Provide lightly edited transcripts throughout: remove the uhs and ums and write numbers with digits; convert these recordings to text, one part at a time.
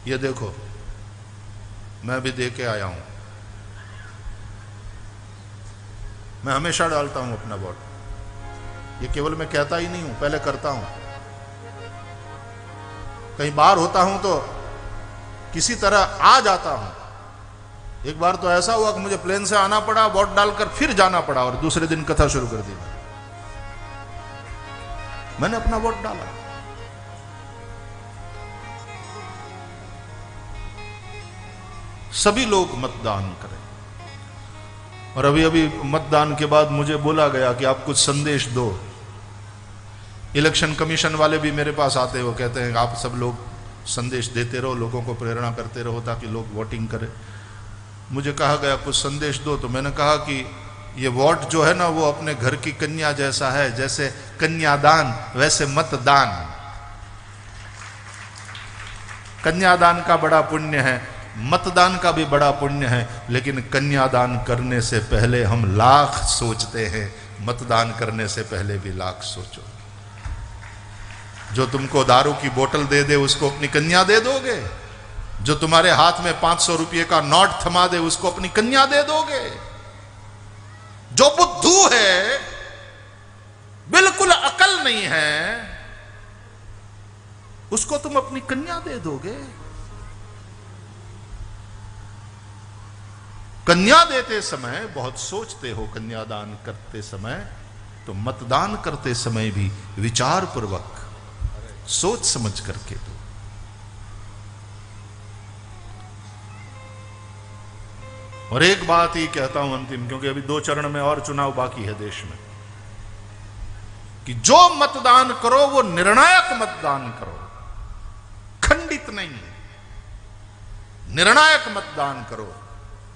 ये देखो मैं भी दे के आया हूं। मैं हमेशा डालता हूं अपना वोट। ये केवल मैं कहता ही नहीं हूं, पहले करता हूं। कहीं बाहर होता हूं तो किसी तरह आ जाता हूं। एक बार तो ऐसा हुआ कि मुझे प्लेन से आना पड़ा, वोट डालकर फिर जाना पड़ा और दूसरे दिन कथा शुरू कर दी। मैंने अपना वोट डाला। सभी लोग मतदान करें। और अभी अभी मतदान के बाद मुझे बोला गया कि आप कुछ संदेश दो। इलेक्शन कमीशन वाले भी मेरे पास आते हैं, वो कहते हैं आप सब लोग संदेश देते रहो, लोगों को प्रेरणा करते रहो ताकि लोग वोटिंग करें। मुझे कहा गया कुछ संदेश दो, तो मैंने कहा कि ये वोट जो है ना वो अपने घर की कन्या जैसा है। जैसे कन्यादान वैसे मतदान। कन्यादान का बड़ा पुण्य है, मतदान का भी बड़ा पुण्य है, लेकिन कन्यादान करने से पहले हम लाख सोचते हैं, मतदान करने से पहले भी लाख सोचो। जो तुमको दारू की बोतल दे दे उसको अपनी कन्या दे दोगे? जो तुम्हारे हाथ में 500 रुपये का नोट थमा दे उसको अपनी कन्या दे दोगे? जो बुद्धू है, बिल्कुल अकल नहीं है, उसको तुम अपनी कन्या दे दोगे? कन्या देते समय बहुत सोचते हो, कन्यादान करते समय तो मतदान करते समय भी विचार पूर्वक सोच समझ करके दो। और एक बात ही कहता हूं अंतिम, क्योंकि अभी 2 चरण में और चुनाव बाकी है देश में, कि जो मतदान करो वो निर्णायक मतदान करो, खंडित नहीं, निर्णायक मतदान करो,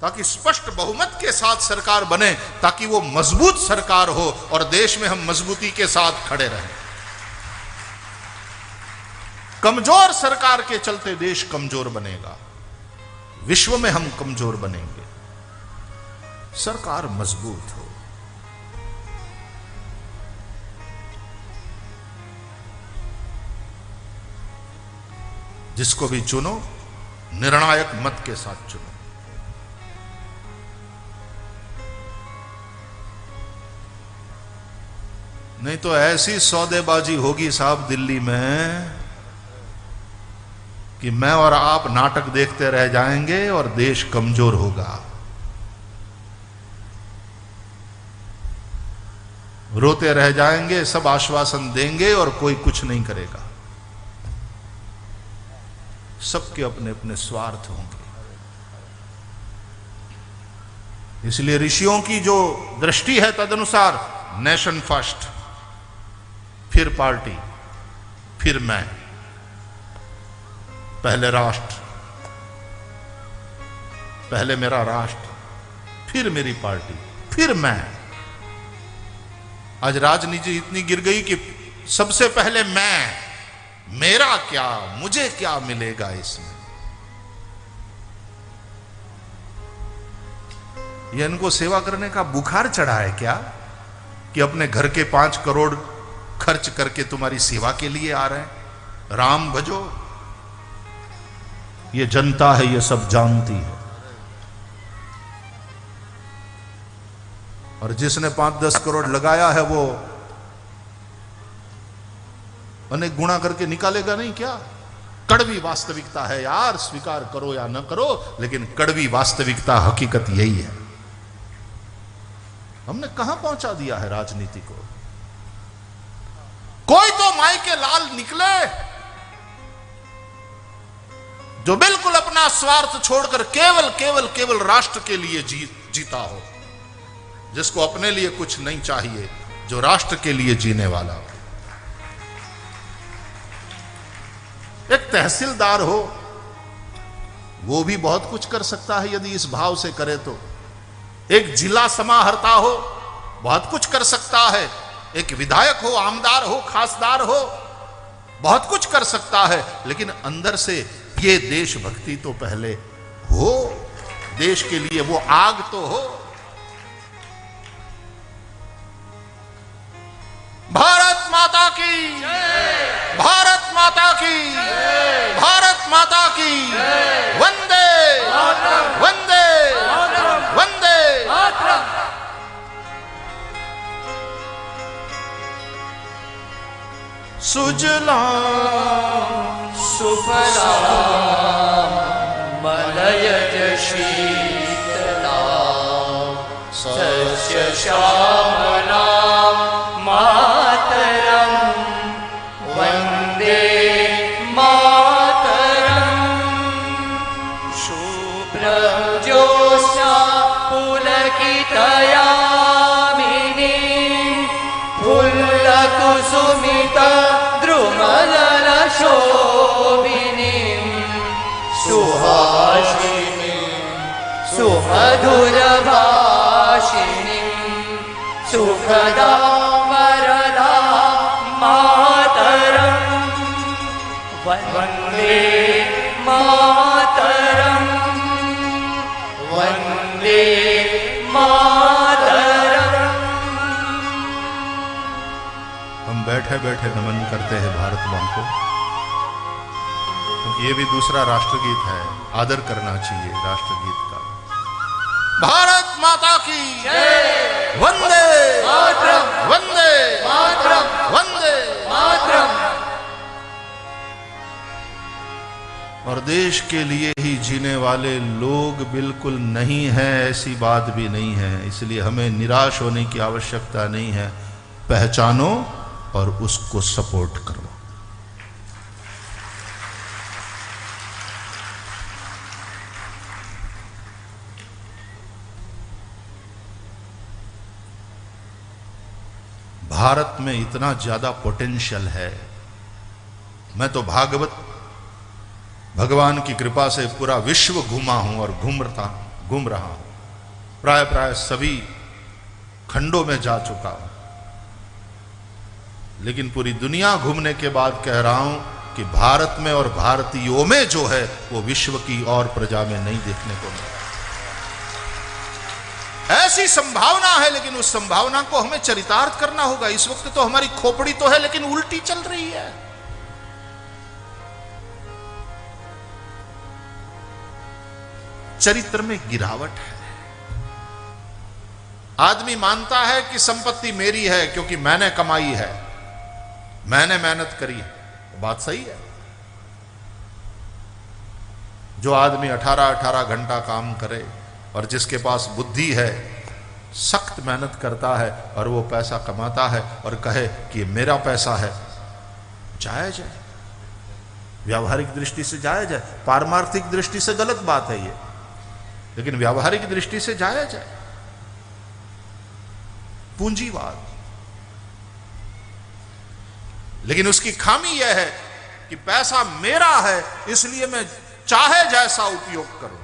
ताकि स्पष्ट बहुमत के साथ सरकार बने, ताकि वो मजबूत सरकार हो और देश में हम मजबूती के साथ खड़े रहें। कमजोर सरकार के चलते देश कमजोर बनेगा, विश्व में हम कमजोर बनेंगे। सरकार मजबूत हो। जिसको भी चुनो निर्णायक मत के साथ चुनो। नहीं तो ऐसी सौदेबाजी होगी साहब दिल्ली में कि मैं और आप नाटक देखते रह जाएंगे और देश कमजोर होगा। रोते रह जाएंगे, सब आश्वासन देंगे और कोई कुछ नहीं करेगा। सबके अपने अपने स्वार्थ होंगे। इसलिए ऋषियों की जो दृष्टि है तदनुसार नेशन फर्स्ट, फिर पार्टी, फिर मैं, पहले राष्ट्र, पहले मेरा राष्ट्र, फिर मेरी पार्टी, फिर मैं। आज राजनीति इतनी गिर गई कि सबसे पहले मैं, मेरा क्या, मुझे क्या मिलेगा इसमें। ये इनको सेवा करने का बुखार चढ़ा है क्या कि अपने घर के 5 करोड़ खर्च करके तुम्हारी सेवा के लिए आ रहे हैं? राम भजो। ये जनता है, ये सब जानती है। और जिसने 5-10 करोड़ लगाया है वो अनेक गुणा करके निकालेगा नहीं क्या? कड़वी वास्तविकता है यार, स्वीकार करो या न करो, लेकिन कड़वी वास्तविकता, हकीकत यही है। हमने कहां पहुंचा दिया है राजनीति को? कोई तो माई के लाल निकले जो बिल्कुल अपना स्वार्थ छोड़कर केवल केवल केवल राष्ट्र के लिए जीता हो, जिसको अपने लिए कुछ नहीं चाहिए, जो राष्ट्र के लिए जीने वाला हो। एक तहसीलदार हो, वो भी बहुत कुछ कर सकता है यदि इस भाव से करे तो। एक जिला समाहर्ता हो, बहुत कुछ कर सकता है। एक विधायक हो, आमदार हो, खासदार हो, बहुत कुछ कर सकता है। लेकिन अंदर से ये देशभक्ति तो पहले हो, देश के लिए वो आग तो हो। भारत माता की, भारत माता की, भारत माता की। सुजलां सुफलां मलयज शीतलां सस्यश्यामलां मातरं वन्दे मातरं। शुभ्रज्योत्स्ना पुलकितयामिनीं फुल्लकुसुमिता द्रुमदलशोभिनीं सुहासिनीं सुमधुरभाषिणीं सुखदां वरदां मातरं वन्दे मातरं वन्दे मातरं। हम बैठे बैठे नमन करते हैं भारत मां को, क्योंकि ये भी दूसरा राष्ट्रगीत है, आदर करना चाहिए राष्ट्रगीत का। भारत माता की जय, वंदे मातरम, वंदे मातरम, वंदे मातरम। और देश के लिए ही जीने वाले लोग बिल्कुल नहीं हैं, ऐसी बात भी नहीं है। इसलिए हमें निराश होने की आवश्यकता नहीं है। पहचानो और उसको सपोर्ट करो। भारत में इतना ज्यादा पोटेंशियल है। मैं तो भगवान की कृपा से पूरा विश्व घूमा हूं और घूम रहा हूं। प्राय सभी खंडों में जा चुका हूं, लेकिन पूरी दुनिया घूमने के बाद कह रहा हूं कि भारत में और भारतीयों में जो है वो विश्व की और प्रजा में नहीं देखने को मिला। ऐसी संभावना है, लेकिन उस संभावना को हमें चरितार्थ करना होगा। इस वक्त तो हमारी खोपड़ी तो है, लेकिन उल्टी चल रही है। चरित्र में गिरावट है। आदमी मानता है कि संपत्ति मेरी है क्योंकि मैंने कमाई है, मैंने मेहनत करी है। बात सही है। जो आदमी 18-18 घंटा काम करे और जिसके पास बुद्धि है, सख्त मेहनत करता है और वो पैसा कमाता है और कहे कि ये मेरा पैसा है, जायज है, व्यावहारिक दृष्टि से जायज है। पारमार्थिक दृष्टि से गलत बात है ये, लेकिन व्यावहारिक दृष्टि से जायज है। पूंजीवाद। लेकिन उसकी खामी यह है कि पैसा मेरा है, इसलिए मैं चाहे जैसा उपयोग करूं।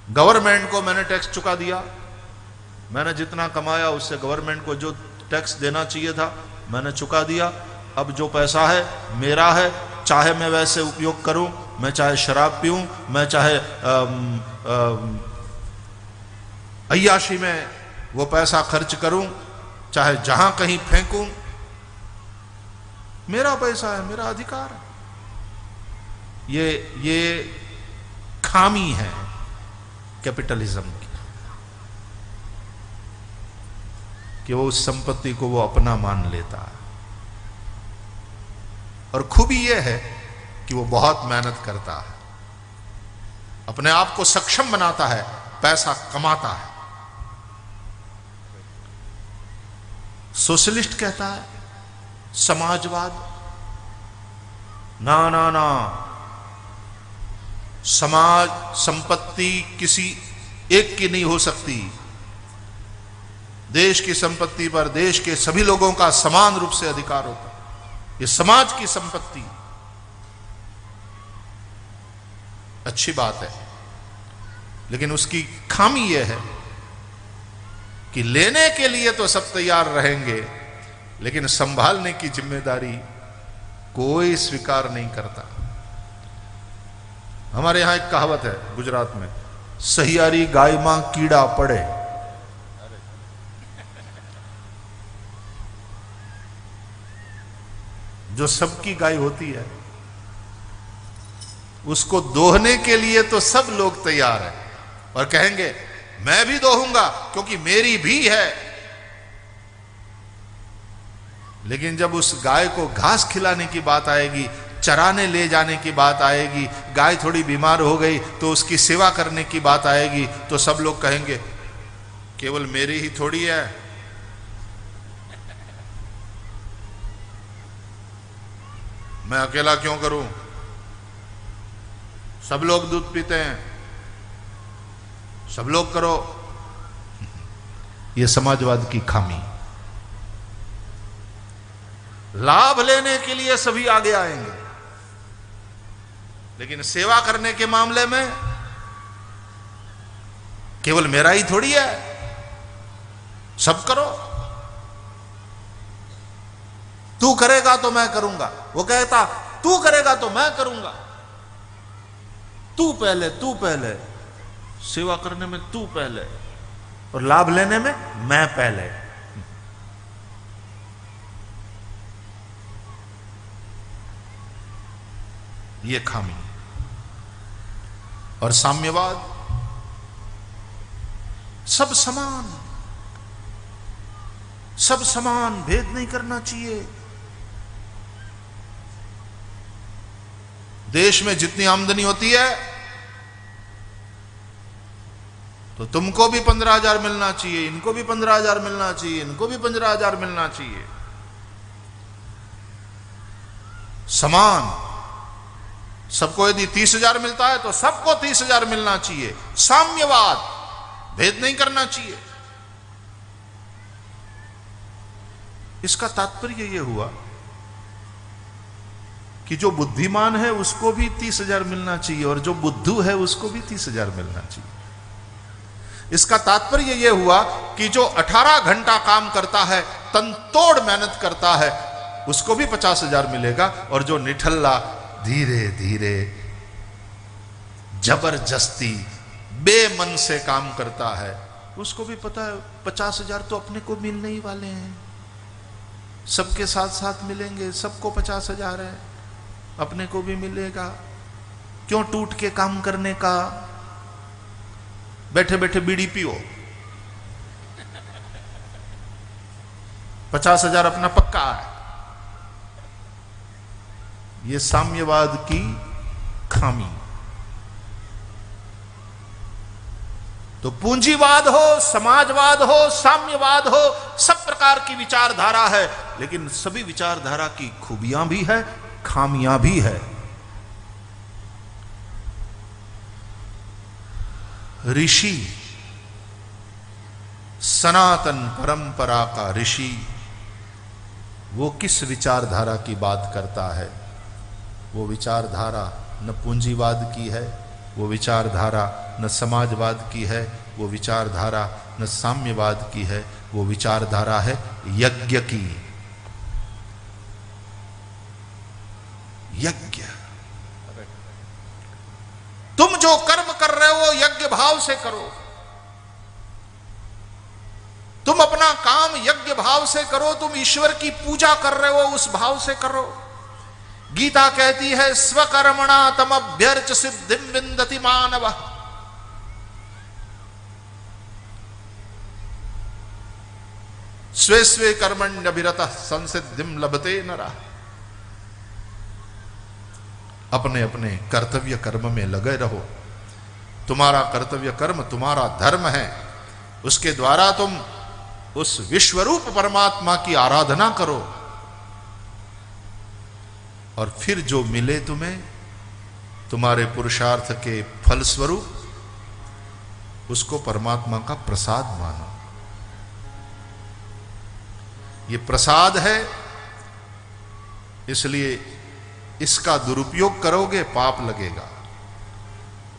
गवर्नमेंट को मैंने टैक्स चुका दिया, मैंने जितना कमाया उससे गवर्नमेंट को जो टैक्स देना चाहिए था मैंने चुका दिया। अब जो पैसा है मेरा है, चाहे मैं वैसे उपयोग करूं, मैं चाहे शराब पीऊं, मैं चाहे अय्याशी में वो पैसा खर्च करूं, चाहे जहां कहीं फेंकूं, मेरा पैसा है, मेरा अधिकार है। ये खामी है कैपिटलिज्म की, कि वो उस संपत्ति को वो अपना मान लेता है। और खूबी ये है कि वो बहुत मेहनत करता है, अपने आप को सक्षम बनाता है, पैसा कमाता है। सोशलिस्ट कहता है समाजवाद। ना ना ना, समाज संपत्ति किसी एक की नहीं हो सकती। देश की संपत्ति पर देश के सभी लोगों का समान रूप से अधिकार होता है। ये समाज की संपत्ति अच्छी बात है, लेकिन उसकी खामी यह है कि लेने के लिए तो सब तैयार रहेंगे, लेकिन संभालने की जिम्मेदारी कोई स्वीकार नहीं करता। हमारे यहां एक कहावत है गुजरात में, सहियारी गाय मां कीड़ा पड़े। जो सबकी गाय होती है उसको दोहने के लिए तो सब लोग तैयार हैं और कहेंगे मैं भी दोहूंगा क्योंकि मेरी भी है। लेकिन जब उस गाय को घास खिलाने की बात आएगी, चराने ले जाने की बात आएगी, गाय थोड़ी बीमार हो गई तो उसकी सेवा करने की बात आएगी, तो सब लोग कहेंगे केवल मेरी ही थोड़ी है, मैं अकेला क्यों करूं, सब लोग दूध पीते हैं, सब लोग करो। यह समाजवाद की खामी। लाभ लेने के लिए सभी आगे आएंगे, लेकिन सेवा करने के मामले में केवल मेरा ही थोड़ी है, सब करो। तू करेगा तो मैं करूंगा, वो कहता तू करेगा तो मैं करूंगा, तू पहले, तू पहले, सेवा करने में तू पहले और लाभ लेने में मैं पहले। ये खामी। और साम्यवाद, सब समान, सब समान, भेद नहीं करना चाहिए। देश में जितनी आमदनी होती है तो तुमको भी 15,000 मिलना चाहिए, इनको भी 15,000 मिलना चाहिए, इनको भी 15,000 मिलना चाहिए। समान। सबको यदि 30,000 मिलता है तो सबको 30,000 मिलना चाहिए। साम्यवाद, भेद नहीं करना चाहिए। इसका तात्पर्य यह हुआ कि जो बुद्धिमान है उसको भी 30,000 मिलना चाहिए और जो बुद्धू है उसको भी 30,000 मिलना चाहिए। इसका तात्पर्य यह हुआ कि जो 18 घंटा काम करता है, तनतोड़ मेहनत करता है, उसको भी 50,000 मिलेगा, और जो निठल्ला धीरे धीरे जबरदस्ती बेमन से काम करता है, उसको भी पता है 50,000 तो अपने को मिलने ही वाले हैं, सबके साथ साथ मिलेंगे, सबको 50,000 है, अपने को भी मिलेगा। क्यों टूट के काम करने का? बैठे बैठे बीड़ी पियो, 50,000 अपना पक्का है। ये साम्यवाद की खामी। तो पूंजीवाद हो, समाजवाद हो, साम्यवाद हो, सब प्रकार की विचारधारा है, लेकिन सभी विचारधारा की खूबियां भी है, खामियां भी है। ऋषि, सनातन परंपरा का ऋषि, वो किस विचारधारा की बात करता है? वो विचारधारा न पूंजीवाद की है, वो विचारधारा न समाजवाद की है, वो विचारधारा न साम्यवाद की है, वो विचारधारा है यज्ञ की। यज्ञ। तुम जो कर्म कर रहे हो यज्ञ भाव से करो, तुम अपना काम यज्ञ भाव से करो, तुम ईश्वर की पूजा कर रहे हो उस भाव से करो। गीता कहती है स्वकर्मणा तमभ्यर्च सिद्धिम विंदति मानव। स्वे स्वे कर्मण्यभिरतः संसिद्धिम लभते नरः। अपने अपने कर्तव्य कर्म में लगे रहो। तुम्हारा कर्तव्य कर्म तुम्हारा धर्म है, उसके द्वारा तुम उस विश्वरूप परमात्मा की आराधना करो, और फिर जो मिले तुम्हें तुम्हारे पुरुषार्थ के फल स्वरूप उसको परमात्मा का प्रसाद मानो। ये प्रसाद है, इसलिए इसका दुरुपयोग करोगे पाप लगेगा।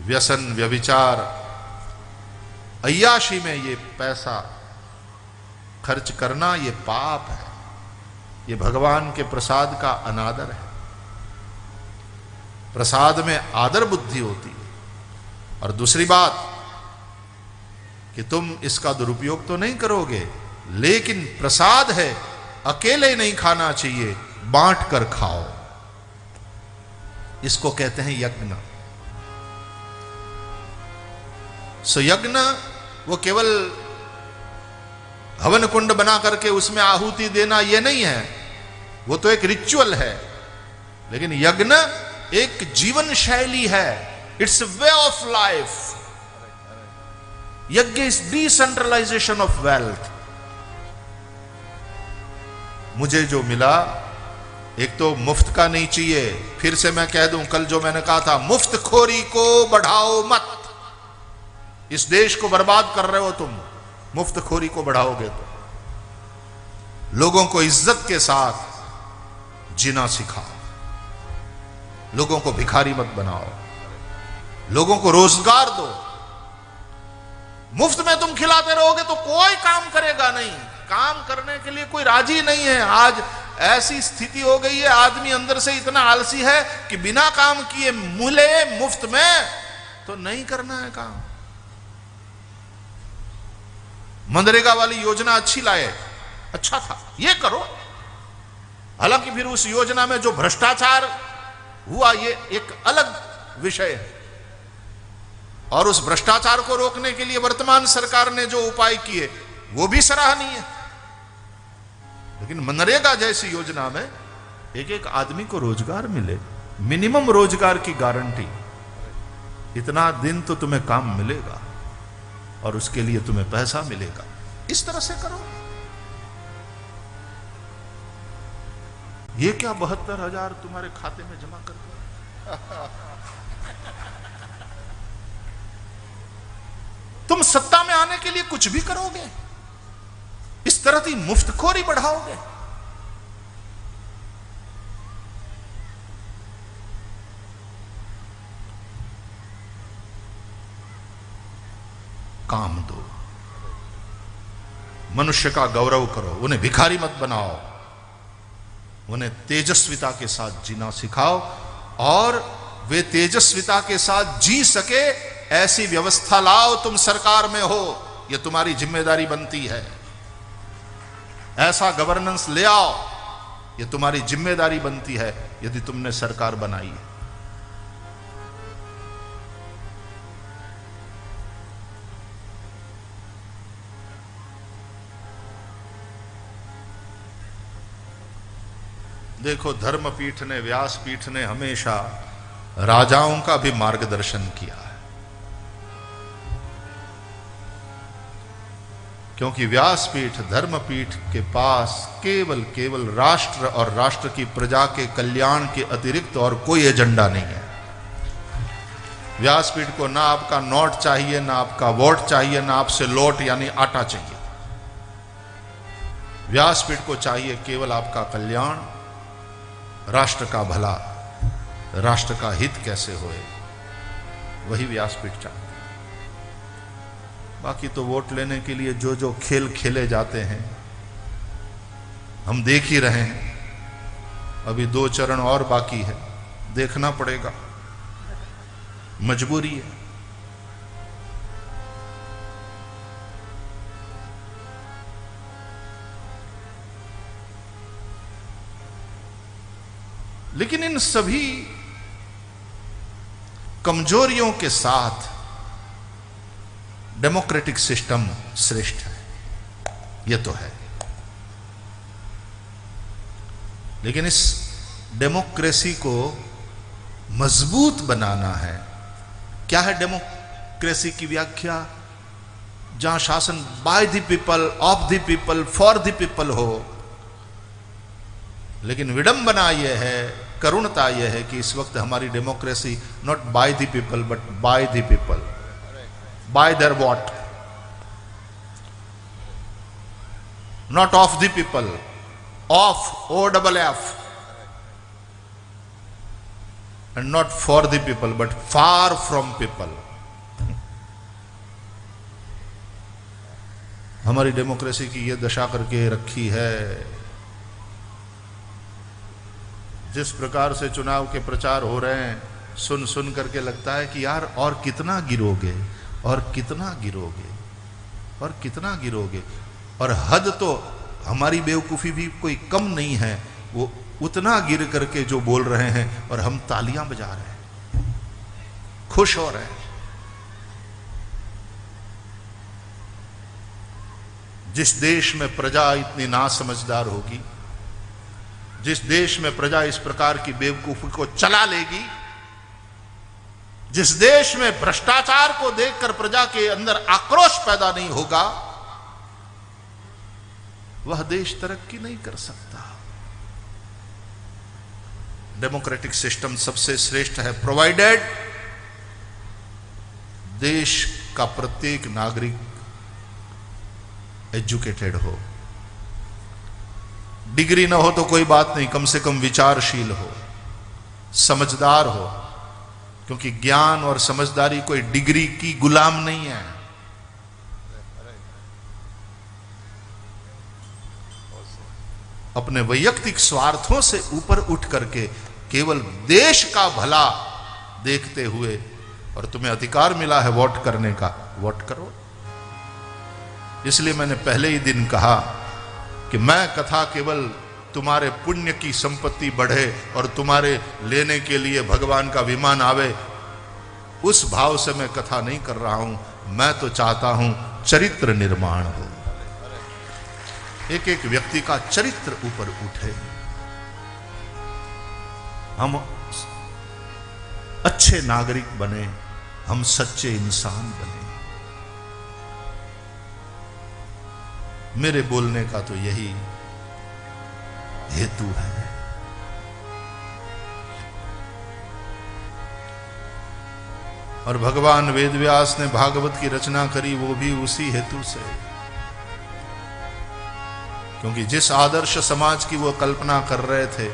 व्यसन, व्यभिचार, अय्याशी में ये पैसा खर्च करना ये पाप है, ये भगवान के प्रसाद का अनादर है। प्रसाद में आदर बुद्धि होती है। और दूसरी बात कि तुम इसका दुरुपयोग तो नहीं करोगे, लेकिन प्रसाद है, अकेले नहीं खाना चाहिए, बांट कर खाओ। इसको कहते हैं यज्ञ। सो यज्ञ वो केवल हवन कुंड बना करके उसमें आहुति देना ये नहीं है, वो तो एक रिचुअल है, लेकिन यज्ञ एक जीवन शैली है, इट्स वे ऑफ लाइफ। यज्ञ इज डिसेंट्रलाइजेशन ऑफ वेल्थ। मुझे जो मिला, एक तो मुफ्त का नहीं चाहिए। फिर से मैं कह दूं, कल जो मैंने कहा था, मुफ्त खोरी को बढ़ाओ मत। इस देश को बर्बाद कर रहे हो तुम, मुफ्त खोरी को बढ़ाओगे तो। लोगों को इज्जत के साथ जीना सिखाओ, लोगों को भिखारी मत बनाओ, लोगों को रोजगार दो। मुफ्त में तुम खिलाते रहोगे तो कोई काम करेगा नहीं, काम करने के लिए कोई राजी नहीं है। आज ऐसी स्थिति हो गई है, आदमी अंदर से इतना आलसी है कि बिना काम किए मिले मुफ्त में तो नहीं करना है काम। मनरेगा वाली योजना अच्छी लाए, अच्छा था, ये करो। हालांकि फिर उस योजना में जो भ्रष्टाचार हुआ, ये एक अलग विषय है, और उस भ्रष्टाचार को रोकने के लिए वर्तमान सरकार ने जो उपाय किए वो भी सराहनीय है। लेकिन मनरेगा जैसी योजना में एक एक आदमी को रोजगार मिले, मिनिमम रोजगार की गारंटी, इतना दिन तो तुम्हें काम मिलेगा और उसके लिए तुम्हें पैसा मिलेगा, इस तरह से करो। ये क्या 72,000 तुम्हारे खाते में जमा कर दो? तुम सत्ता में आने के लिए कुछ भी करोगे, इस तरह की मुफ्तखोरी बढ़ाओगे। काम दो, मनुष्य का गौरव करो, उन्हें भिखारी मत बनाओ, उन्हें तेजस्विता के साथ जीना सिखाओ, और वे तेजस्विता के साथ जी सके ऐसी व्यवस्था लाओ। तुम सरकार में हो, यह तुम्हारी जिम्मेदारी बनती है। ऐसा गवर्नेंस ले आओ, यह तुम्हारी जिम्मेदारी बनती है यदि तुमने सरकार बनाई है। देखो, धर्मपीठ ने, व्यासपीठ ने हमेशा राजाओं का भी मार्गदर्शन किया है, क्योंकि व्यासपीठ, धर्मपीठ के पास केवल राष्ट्र और राष्ट्र की प्रजा के कल्याण के अतिरिक्त और कोई एजेंडा नहीं है। व्यासपीठ को ना आपका नोट चाहिए, ना आपका वोट चाहिए, ना आपसे लोट यानी आटा चाहिए। व्यासपीठ को चाहिए केवल आपका कल्याण, राष्ट्र का भला, राष्ट्र का हित कैसे होए, वही व्यासपीठ चाहते हैं। बाकी तो वोट लेने के लिए जो जो खेल खेले जाते हैं हम देख ही रहे हैं। अभी 2 चरण और बाकी है, देखना पड़ेगा, मजबूरी है। लेकिन इन सभी कमजोरियों के साथ डेमोक्रेटिक सिस्टम श्रेष्ठ है, यह तो है। लेकिन इस डेमोक्रेसी को मजबूत बनाना है। क्या है डेमोक्रेसी की व्याख्या? जहां शासन by the people, of the people, for the people हो। लेकिन विडंबना यह है, करुणता यह है कि इस वक्त हमारी democracy not by the people but by the people, bye there what, not of the people, of OFF, and not for the people but far from people. हमारी डेमोक्रेसी की यह दशा करके रखी है। जिस प्रकार से चुनाव के प्रचार हो रहे हैं, सुन सुन करके लगता है कि यार और कितना गिरोगे, और कितना गिरोगे, और कितना गिरोगे। और हद तो हमारी बेवकूफ़ी भी कोई कम नहीं है, वो उतना गिर करके जो बोल रहे हैं और हम तालियां बजा रहे हैं, खुश हो रहे हैं। जिस देश में प्रजा इतनी नासमझदार होगी, जिस देश में प्रजा इस प्रकार की बेवकूफी को चला लेगी, जिस देश में भ्रष्टाचार को देखकर प्रजा के अंदर आक्रोश पैदा नहीं होगा, वह देश तरक्की नहीं कर सकता। डेमोक्रेटिक सिस्टम सबसे श्रेष्ठ है, प्रोवाइडेड देश का प्रत्येक नागरिक एजुकेटेड हो। डिग्री ना हो तो कोई बात नहीं, कम से कम विचारशील हो, समझदार हो, क्योंकि ज्ञान और समझदारी कोई डिग्री की गुलाम नहीं है। अपने वैयक्तिक स्वार्थों से ऊपर उठ करके केवल देश का भला देखते हुए, और तुम्हें अधिकार मिला है वोट करने का, वोट करो। इसलिए मैंने पहले ही दिन कहा कि मैं कथा केवल तुम्हारे पुण्य की संपत्ति बढ़े और तुम्हारे लेने के लिए भगवान का विमान आवे, उस भाव से मैं कथा नहीं कर रहा हूं। मैं तो चाहता हूं चरित्र निर्माण हो, एक एक व्यक्ति का चरित्र ऊपर उठे, हम अच्छे नागरिक बने, हम सच्चे इंसान बने। मेरे बोलने का तो यही हेतु है। और भगवान वेदव्यास ने भागवत की रचना करी वो भी उसी हेतु से, क्योंकि जिस आदर्श समाज की वो कल्पना कर रहे थे,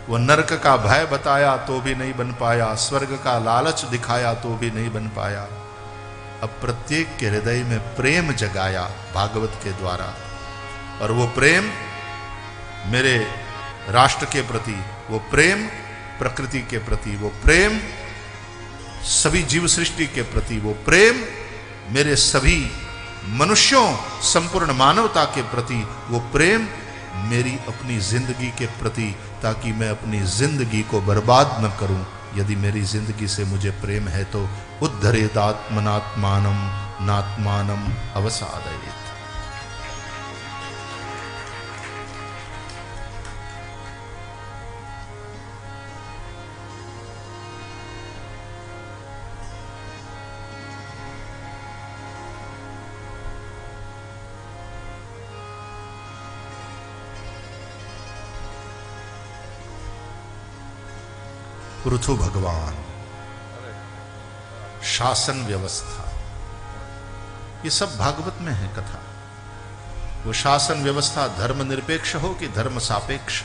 वो नरक का भय बताया तो भी नहीं बन पाया, स्वर्ग का लालच दिखाया तो भी नहीं बन पाया। अब प्रत्येक के हृदय में प्रेम जगाया भागवत के द्वारा, और वो प्रेम मेरे राष्ट्र के प्रति, वो प्रेम प्रकृति के प्रति, वो प्रेम सभी जीव सृष्टि के प्रति, वो प्रेम मेरे सभी मनुष्यों, संपूर्ण मानवता के प्रति, वो प्रेम मेरी अपनी जिंदगी के प्रति, ताकि मैं अपनी जिंदगी को बर्बाद न करूं। यदि मेरी जिंदगी से मुझे प्रेम है तो उद्धरेदात्मनात्मानम नात्मानम अवसादयेत। पृथु भगवान, शासन व्यवस्था, ये सब भागवत में है कथा। वो शासन व्यवस्था धर्मनिरपेक्ष हो कि धर्म सापेक्ष,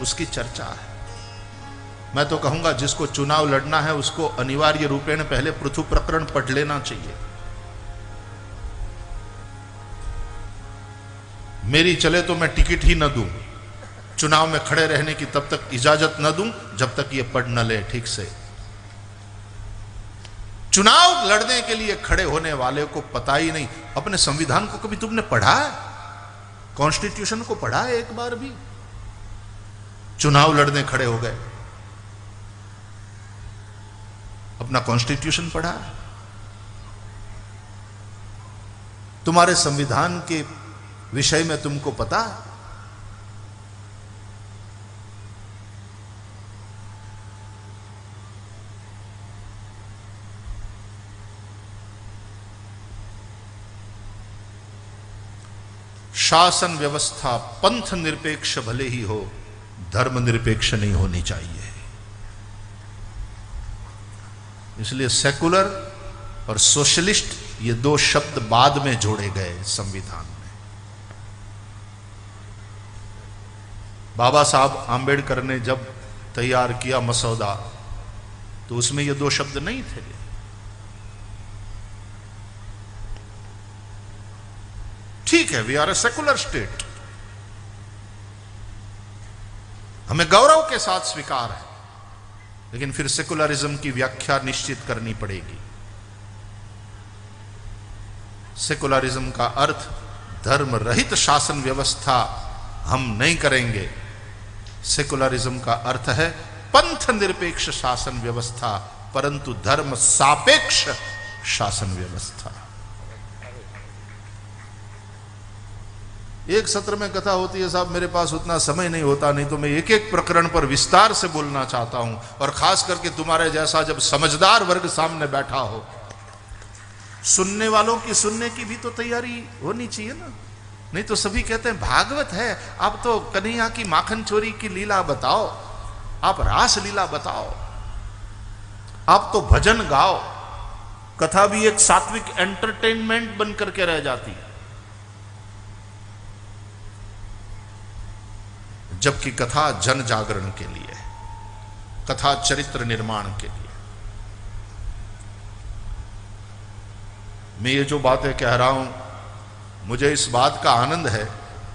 उसकी चर्चा है। मैं तो कहूंगा जिसको चुनाव लड़ना है उसको अनिवार्य रूपेण पहले पृथु प्रकरण पढ़ लेना चाहिए। मेरी चले तो मैं टिकट ही न दूं, चुनाव में खड़े रहने की तब तक इजाजत न दूं जब तक ये पढ़ न ले ठीक से। चुनाव लड़ने के लिए खड़े होने वाले को पता ही नहीं, अपने संविधान को कभी तुमने पढ़ा है? कॉन्स्टिट्यूशन को पढ़ा है एक बार भी? चुनाव लड़ने खड़े हो गए, अपना कॉन्स्टिट्यूशन पढ़ा है? तुम्हारे संविधान के विषय में तुमको पता है? शासन व्यवस्था पंथ निरपेक्ष भले ही हो, धर्म निरपेक्ष नहीं होनी चाहिए। इसलिए सेकुलर और सोशलिस्ट ये दो शब्द बाद में जोड़े गए संविधान में। बाबा साहब आंबेडकर ने जब तैयार किया मसौदा तो उसमें ये दो शब्द नहीं थे। ठीक है, we are a secular state, हमें गौरव के साथ स्वीकार है, लेकिन फिर सेकुलरिज्म की व्याख्या निश्चित करनी पड़ेगी। सेकुलरिज्म का अर्थ धर्म रहित शासन व्यवस्था हम नहीं करेंगे। सेकुलरिज्म का अर्थ है पंथ निरपेक्ष शासन व्यवस्था, परंतु धर्म सापेक्ष शासन व्यवस्था। एक सत्र में कथा होती है साहब, मेरे पास उतना समय नहीं होता, नहीं तो मैं एक एक प्रकरण पर विस्तार से बोलना चाहता हूं, और खास करके तुम्हारे जैसा जब समझदार वर्ग सामने बैठा हो, सुनने वालों की सुनने की भी तो तैयारी होनी चाहिए ना। नहीं तो सभी कहते हैं भागवत है, आप तो कन्हैया की माखन चोरी की लीला बताओ, आप रास लीला बताओ, आप तो भजन गाओ। कथा भी एक सात्विक एंटरटेनमेंट बनकर के रह जाती है, जबकि कथा जन जागरण के लिए, कथा चरित्र निर्माण के लिए। मैं ये जो बातें कह रहा हूं, मुझे इस बात का आनंद है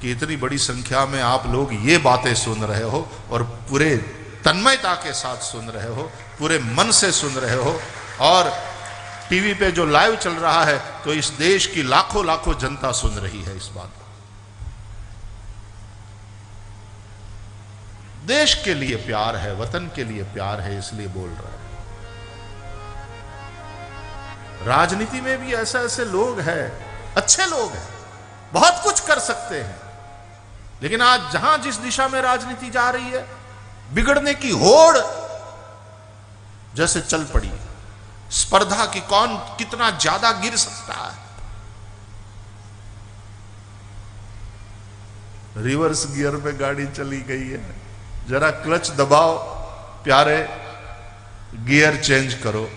कि इतनी बड़ी संख्या में आप लोग ये बातें सुन रहे हो और पूरे तन्मयता के साथ सुन रहे हो, पूरे मन से सुन रहे हो। और टीवी पे जो लाइव चल रहा है तो इस देश की लाखों लाखों जनता सुन रही है इस बात को। देश के लिए प्यार है, वतन के लिए प्यार है, इसलिए बोल रहा है। राजनीति में भी ऐसे ऐसे लोग हैं, अच्छे लोग हैं, बहुत कुछ कर सकते हैं, लेकिन आज जहां जिस दिशा में राजनीति जा रही है, बिगड़ने की होड़ जैसे चल पड़ी है। स्पर्धा की कौन कितना ज्यादा गिर सकता है। रिवर्स गियर में गाड़ी चली गई है, जरा क्लच दबाओ प्यारे, गियर चेंज करो,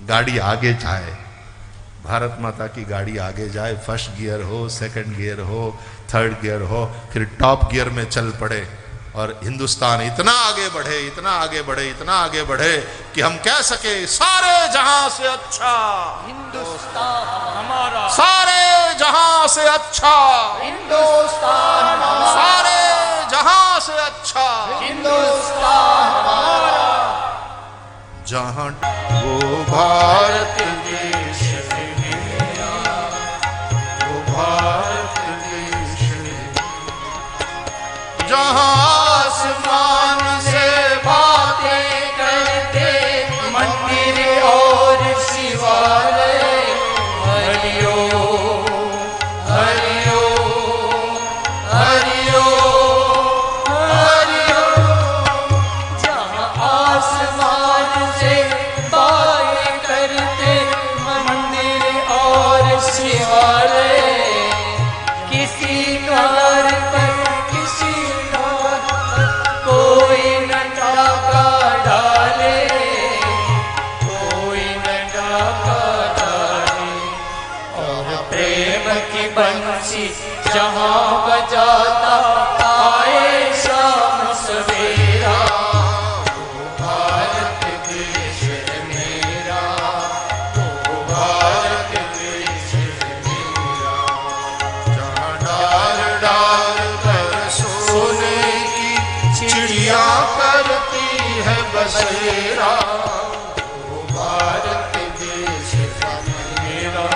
गाड़ी आगे जाए। भारत माता की गाड़ी आगे जाए, फर्स्ट गियर हो, सेकंड गियर हो, थर्ड गियर हो, फिर टॉप गियर में चल पड़े, और हिंदुस्तान इतना आगे बढ़े, इतना आगे बढ़े, इतना आगे बढ़े कि हम कह सके सारे जहां से अच्छा हिंदुस्तान हमारा, सारे जहां से अच्छा हिंदुस्तान हमारा, सारे जहां से अच्छा हिंदुस्तान हमारा। जहां वो भारत देश है मेरा, वो भारत देश है, जहां आसमान से बातें करते मंदिर और शिवालय, हरिओ हरिओ हरिओ हरिओ। जहाँ आसमान से बातें करते मंदिर और शिवालय, किसी घर पर किसी कोई न डाका डाले, कोई न डाका डाले। और प्रेम की बंसी जहाँ बजाता आए शाम सवेरा, वो भारत देश है मेरा, वो भारत देश है मेरा। जहां डाल डाल कर सोने की चिड़िया करती है बसेरा, वो भारत देश है मेरा,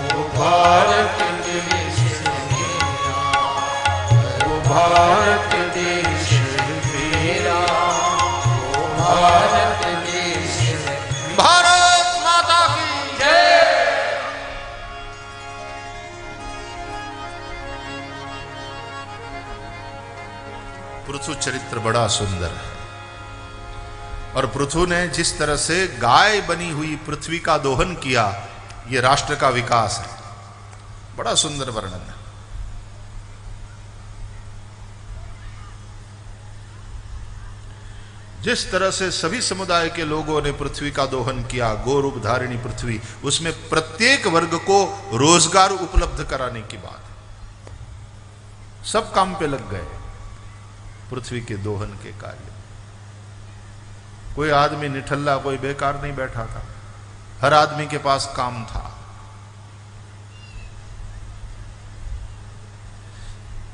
वो भारत देश है मेरा, वो भारत देश है मेरा, वो भारत देश है। भारत माता की जय। पृथु चरित्र बड़ा सुंदर है, और पृथु ने जिस तरह से गाय बनी हुई पृथ्वी का दोहन किया, यह राष्ट्र का विकास है। बड़ा सुंदर वर्णन है। जिस तरह से सभी समुदाय के लोगों ने पृथ्वी का दोहन किया, गौरूप धारिणी पृथ्वी, उसमें प्रत्येक वर्ग को रोजगार उपलब्ध कराने की बात है। सब काम पे लग गए पृथ्वी के दोहन के कार्य। कोई आदमी निठल्ला, कोई बेकार नहीं बैठा था, हर आदमी के पास काम था।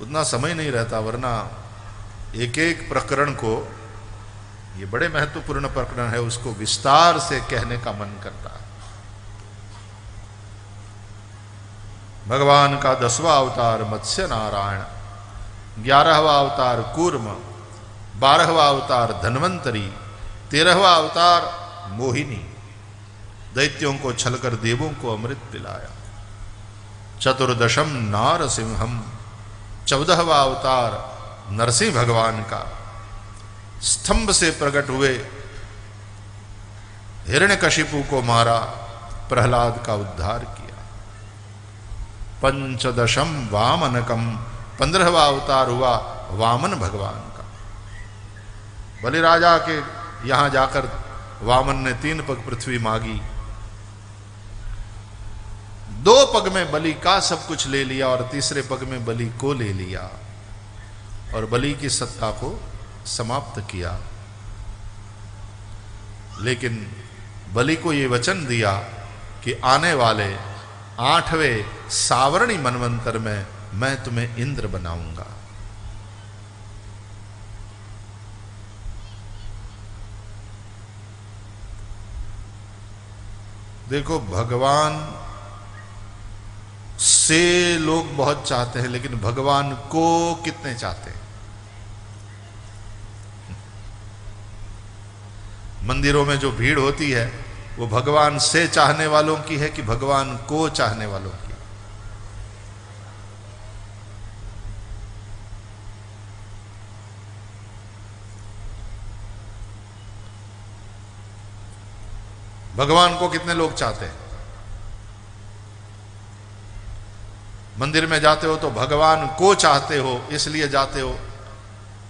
उतना समय नहीं रहता, वरना एक एक प्रकरण को, ये बड़े महत्वपूर्ण प्रकरण है, उसको विस्तार से कहने का मन करता है। भगवान का 10वां अवतार मत्स्य नारायण, 11वां अवतार कूर्म, 12वां अवतार धन्वंतरी, 13वां अवतार मोहिनी, दैत्यों को छलकर देवों को अमृत पिलाया। चतुर्दशम नारसिंहम, 14वां अवतार नरसिंह भगवान का, स्तंभ से प्रकट हुए, हिरण्यकशिपु को मारा, प्रहलाद का उद्धार किया। पंचदशम वामनकम, 15वां अवतार हुआ वामन भगवान का। बलिराजा के यहां जाकर वामन ने 3 पग पृथ्वी मांगी, 2 पग में बलि का सब कुछ ले लिया और तीसरे पग में बलि को ले लिया और बलि की सत्ता को समाप्त किया। लेकिन बलि को यह वचन दिया कि आने वाले 8वें सावरणी मनवंतर में मैं तुम्हें इंद्र बनाऊंगा। देखो, भगवान से लोग बहुत चाहते हैं, लेकिन भगवान को कितने चाहते हैं? मंदिरों में जो भीड़ होती है वो भगवान से चाहने वालों की है कि भगवान को चाहने वालों की? भगवान को कितने लोग चाहते हैं? मंदिर में जाते हो तो भगवान को चाहते हो, इसलिए जाते हो।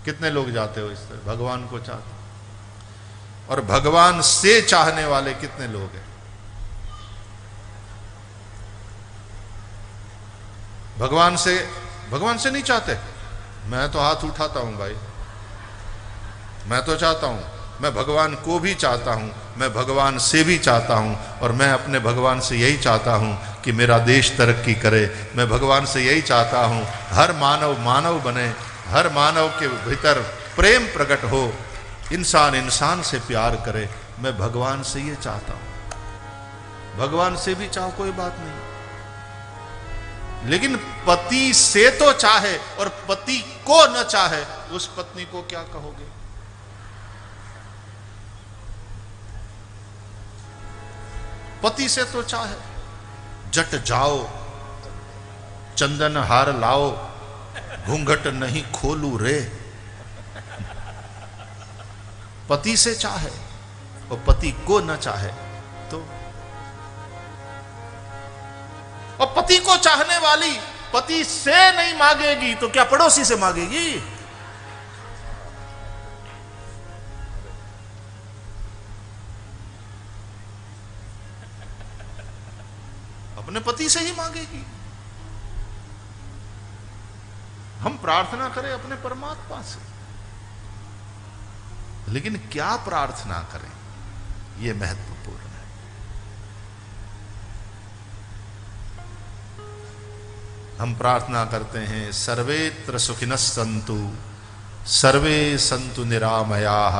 कितने लोग जाते हो इस तरह? भगवान को चाहते हो। और भगवान से चाहने वाले कितने लोग हैं? भगवान से नहीं चाहते। मैं तो हाथ उठाता हूं भाई, मैं तो चाहता हूं, मैं भगवान को भी चाहता हूं, मैं भगवान से भी चाहता हूं, और मैं अपने भगवान से यही चाहता हूं कि मेरा देश तरक्की करे। मैं भगवान से यही चाहता हूं हर मानव मानव बने, हर मानव के भीतर प्रेम प्रकट हो, इंसान इंसान से प्यार करे। मैं भगवान से ये चाहता हूं। भगवान से भी चाहो, कोई बात नहीं, लेकिन पति से तो चाहे और पति को न चाहे, उस पत्नी को क्या कहोगे? पति से तो चाहे, जट जाओ चंदन हार लाओ, घूंघट नहीं खोलू रे। पति से चाहे और पति को न चाहे तो, और पति को चाहने वाली पति से नहीं मांगेगी तो क्या पड़ोसी से मांगेगी? अपने पति से ही मांगेगी। हम प्रार्थना करें अपने परमात्मा से, लेकिन क्या प्रार्थना करें, यह महत्वपूर्ण है। हम प्रार्थना करते हैं सर्वेत्र सुखिनस्सन्तु, सर्वे सन्तु निरामयाः,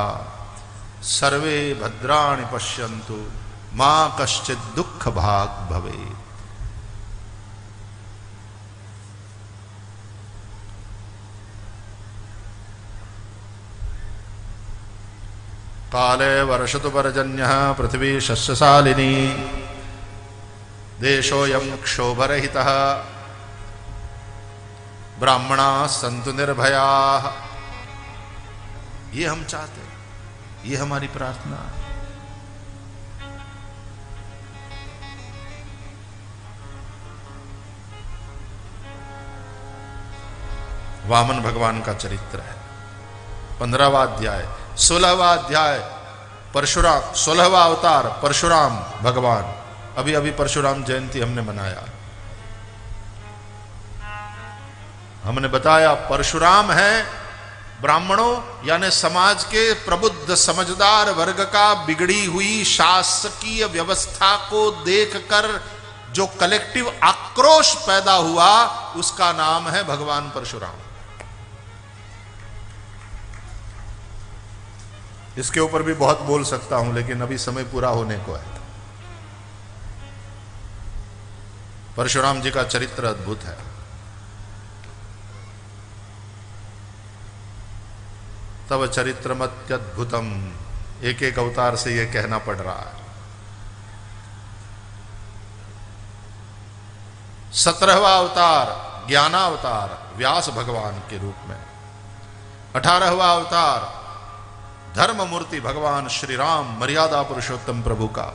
सर्वे भद्राणि पश्यन्तु, मा कश्चित् दुःख भाग् भवेत्। काले वर्षतु पर्जन्यः पृथिवी शस्यशालिनी, देशोऽयं क्षोभरहितः, ब्राह्मणाः सन्तु निर्भयाः। ये हम चाहते हैं, ये हमारी प्रार्थना है। वामन भगवान का चरित्र है। 15वां अध्याय, 16वां अध्याय परशुराम, 16वां अवतार परशुराम भगवान। अभी अभी परशुराम जयंती हमने मनाया। हमने बताया परशुराम है ब्राह्मणों यानी समाज के प्रबुद्ध समझदार वर्ग का बिगड़ी हुई शासकीय व्यवस्था को देखकर जो कलेक्टिव आक्रोश पैदा हुआ, उसका नाम है भगवान परशुराम। इसके ऊपर भी बहुत बोल सकता हूं, लेकिन अभी समय पूरा होने को है। परशुराम जी का चरित्र अद्भुत है। तब चरित्रमत्यद्भुतम, एक एक अवतार से यह कहना पड़ रहा है। 17वां अवतार ज्ञानावतार व्यास भगवान के रूप में, 18वां अवतार धर्म मूर्ति भगवान श्री राम मर्यादा पुरुषोत्तम प्रभु का,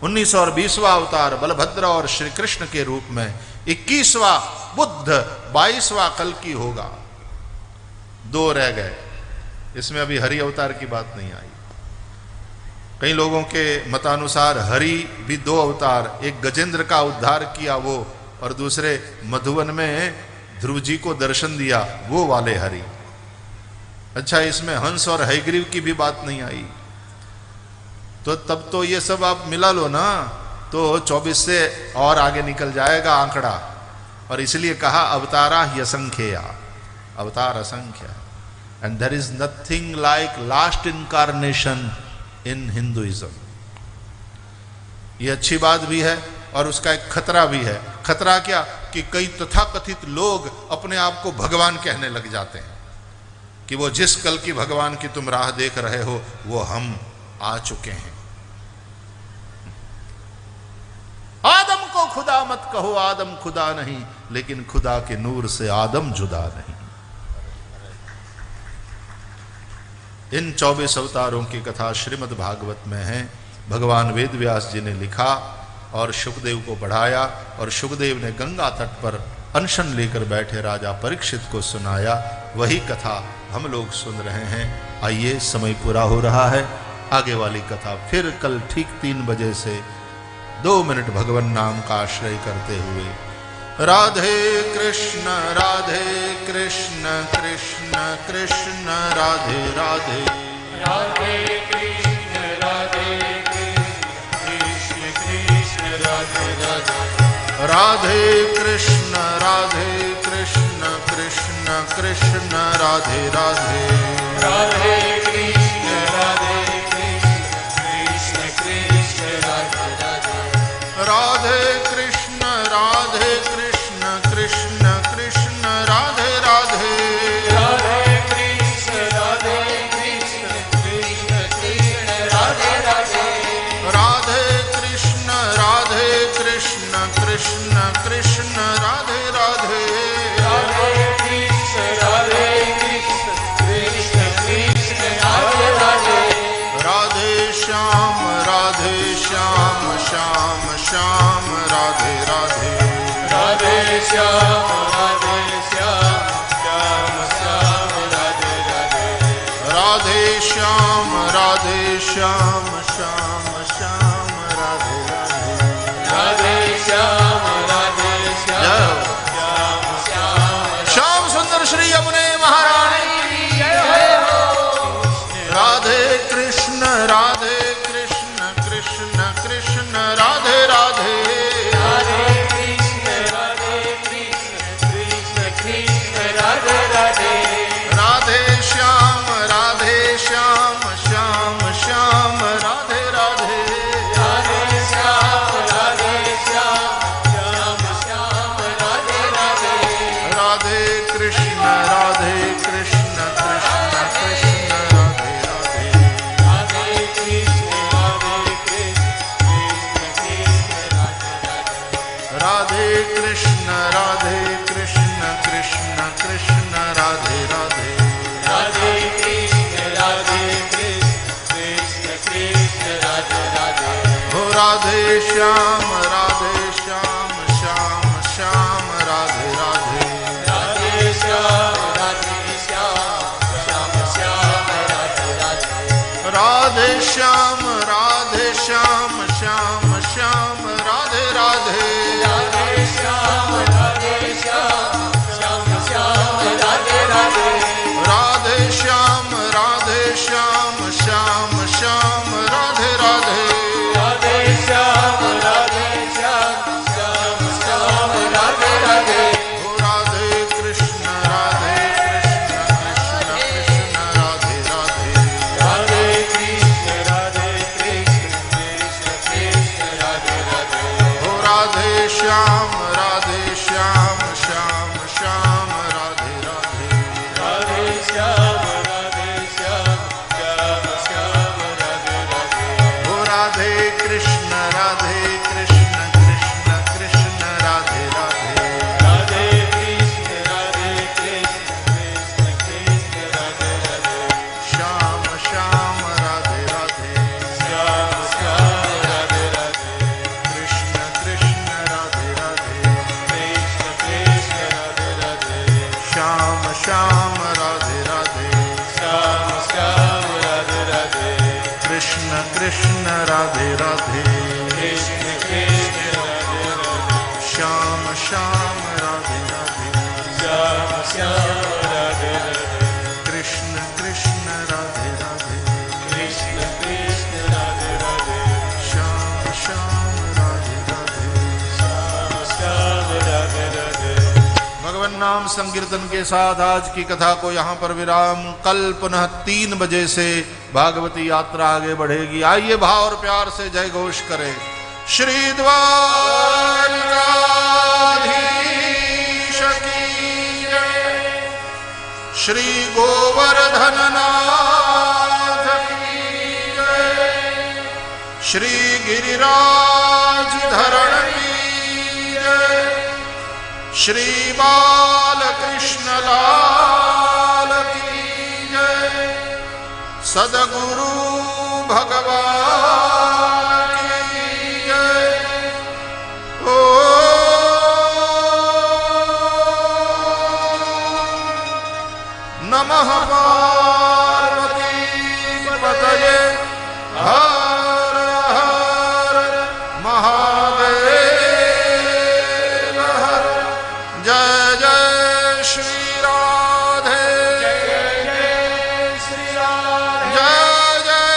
19 और 20वां अवतार बलभद्र और श्री कृष्ण के रूप में, 21वां बुद्ध, 22वां कल्कि होगा। 2 रह गए, इसमें अभी हरि अवतार की बात नहीं आई। कई लोगों के मतानुसार हरि भी 2 अवतार, एक गजेंद्र का उद्धार किया वो, और दूसरे मधुवन में ध्रुव जी को दर्शन दिया वो वाले हरि। अच्छा, इसमें हंस और हयग्रीव की भी बात नहीं आई, तो तब तो ये सब आप मिला लो ना, तो 24 से और आगे निकल जाएगा आंकड़ा। और इसलिए कहा अवतारा ही असंख्या, अवतार असंख्य। And there is nothing like last incarnation in Hinduism. ये अच्छी बात भी है और उसका एक खतरा भी है। खतरा क्या कि कई तथाकथित लोग अपने आप को भगवान कहने लग जाते हैं कि वो जिस कल की भगवान की तुम राह देख रहे हो वो हम आ चुके हैं। आदम को खुदा मत कहो, आदम खुदा नहीं, लेकिन खुदा के नूर से आदम जुदा नहीं। इन 24 अवतारों की कथा श्रीमद् भागवत में है। भगवान वेद व्यास जी ने लिखा और शुकदेव को पढ़ाया, और शुकदेव ने गंगा तट पर अनशन लेकर बैठे राजा परीक्षित को सुनाया। वही कथा हम लोग सुन रहे हैं। आइए, समय पूरा हो रहा है, आगे वाली कथा फिर कल ठीक 3 बजे से 2 मिनट भगवान नाम का आश्रय करते हुए। राधे कृष्ण कृष्ण कृष्ण राधे राधे, राधे कृष्ण कृष्ण कृष्ण राधे राधे, राधे कृष्ण कृष्ण कृष्ण राधे राधे, राधे कृष्ण कृष्ण कृष्ण राधे राधे, राधे कृष्ण कृष्ण कृष्ण राधे राधे, राधे कृष्ण कृष्ण कृष्ण राधे राधे, राधे कृष्ण कृष्ण कृष्ण राधे राधे, राधे कृष्ण कृष्ण कृष्ण राधे राधे, राधे श्याम श्याम श्याम राधे राधे, राधे श्याम श्याम श्याम राधे राधे, राधे श्याम श्याम श्याम राधे राधे, राधे श्याम जय श्याम श्याम सुंदर श्री यमुने महारानी की जय हो। राधे कृष्ण कृष्ण कृष्ण राधे राधे, राधे कृष्ण कृष्ण कृष्ण राधे राधे, राधे श्याम श्याम श्याम राधे राधे, राधे श्याम श्याम राधे राधे, राधे कृष्ण कृष्ण कृष्ण राधे राधे, राधे कृष्ण कृष्ण राधे राधे, राधे कृष्ण कृष्ण कृष्ण राधे राधे, राधे कृष्ण कृष्ण राधे राधे, हो राधे श्याम श्याम श्याम राधे राधे, राधे श्याम श्याम राधे राधे, राधे श्याम श्याम श्याम राधे राधे, राधे श्याम श्याम राधे राधे, राधे श्याम श्याम श्याम राधे राधे, राधे श्याम श्याम राधे राधे, हो राधे कृष्ण कृष्ण कृष्ण राधे राधे, राधे कृष्ण कृष्ण कृष्ण कृष्ण कृष्ण राधे राधे, कृष्ण कृष्ण राधे राधे, श्याम श्याम राधे राधे, श्याम श्याम राधे राधे, कृष्ण कृष्ण राधे राधे, कृष्ण कृष्ण राधे राधे, श्याम श्याम राधे राधे। श्याम श्याम राधे राधे। भगवान नाम संकीर्तन के साथ आज की कथा को यहाँ पर विराम। कल पुनः 3 बजे से भागवती यात्रा आगे बढ़ेगी। आइए भाव और प्यार से जय घोष करें। श्री द्वारकाधीश की जय, श्री गोवर्धन नाथ की जय, श्री गिरिराज धरण की जय, श्री बालकृष्ण लाल की जय, सद्गुरु भगवान की जय। ओ नमः पार्वती पतये हर हर महादेव हर। जय जय श्री राधे, जय जय श्री राधे, जय जय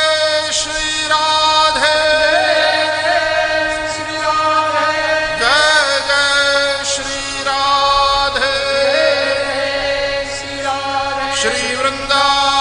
श्री राधे, श्री राधे, जय जय श्री राधे, श्री राधे, श्री वृंदावन